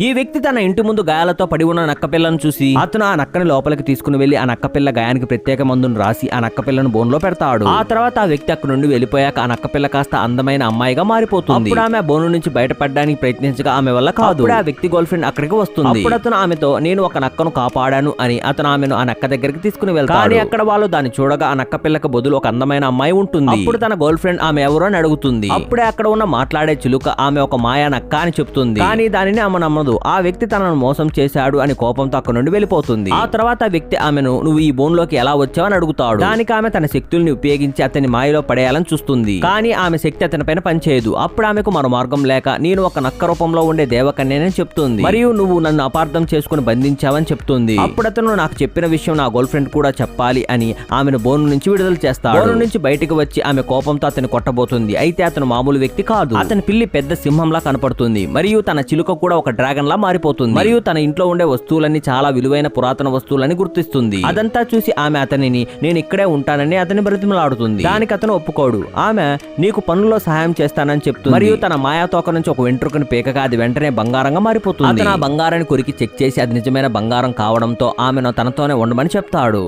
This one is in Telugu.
ఈ వ్యక్తి తన ఇంటి ముందు గాయాలతో పడి ఉన్న నక్కపిల్లను చూసి అతను ఆ నక్కని లోపలికి తీసుకుని వెళ్లి ఆ నక్కపిల్ల గాయానికి ప్రత్యేక మందును రాసి ఆ నక్కపిల్లను బోన్లో పెడతాడు. ఆ తర్వాత ఆ వ్యక్తి అక్కడ నుండి వెళ్ళిపోయాక ఆ నక్కపిల్ల కాస్త అందమైన అమ్మాయిగా మారిపోతుంది. అప్పుడు ఆమె బోను నుంచి బయటపడడానికి ప్రయత్నించగా ఆమె వల్ల కాదు. ఆ వ్యక్తి గర్ల్ ఫ్రెండ్ అక్కడికి వస్తుంది. అప్పుడు అతను ఆమెతో నేను ఒక నక్కను కాపాడాను అని అతను ఆమెను ఆ నక్క దగ్గరికి తీసుకుని వెళ్తాడు. కానీ అక్కడ వాళ్ళు దాన్ని చూడగా ఆ నక్క పిల్లకి బదులు ఒక అందమైన అమ్మాయి ఉంటుంది. అప్పుడు తన గర్ల్ ఫ్రెండ్ ఆమె ఎవరు అని అడుగుతుంది. అప్పుడే అక్కడ ఉన్న మాట్లాడే చిలుక ఆమె ఒక మాయా నక్క అని చెప్తుంది. కానీ దానిని ఆమె నమ్మదు. ఆ వ్యక్తి తనను మోసం చేశాడు అని కోపంతో అక్కడ నుండి వెళ్ళిపోతుంది. ఆ తర్వాత ఆ వ్యక్తి ఆమెను నువ్వు ఈ బోన్ లోకి ఎలా వచ్చావని అడుగుతాడు. దానికి ఆమె తన శక్తుల్ని ఉపయోగించి అతని మాయలో పడేయాలని చూస్తుంది. కానీ ఆమె శక్తి అతని పైన పనిచేయదు. అప్పుడు ఆమెకు మరో మార్గం లేక నేను ఒక నక్క రూపంలో ఉండే దేవకన్యని చెప్తుంది. మరియు నువ్వు నన్ను అపార్థం చేసుకుని బంధించావని చెప్తుంది. అప్పుడు అతను నాకు చెప్పిన విషయం నా గర్ల్ ఫ్రెండ్ కూడా చెప్పాలి అని ఆమెను బోను నుంచి విడుదల చేస్తాడు. బోను నుంచి బయటకు వచ్చి ఆమె కోపంతో అతన్ని కొట్టబోతుంది. అయితే అతను మామూలు వ్యక్తి కాదు. అతని పిల్లి పెద్ద సింహంలా కనపడుతుంది. మరియు తన చిలుక కూడా ఒక డ్రాగన్ లా మారిపోతుంది. మరియు తన ఇంట్లో ఉండే వస్తువులన్నీ చాలా విలువైన పురాతన వస్తువులని గుర్తిస్తుంది. అదంతా చూసి ఆమె అతనిని నేను ఇక్కడే ఉంటానని అతని బ్రతిమలాడుతుంది. దానికి అతను ఒప్పుకోడు. ఆమె నీకు పనుల్లో సహాయం చేస్తానని చెప్తుంది. మరియు తన మాయా తోక నుంచి ఒక వెంట్రుకను పీకగా అది వెంటనే బంగారంగా మారిపోతుంది. అతను ఆ బంగారాన్ని కొరికి చెక్ చేసి అది నిజమైన బంగారం కావడంతో ఆమెను తనతోనే ఉండమని చెప్తాడు.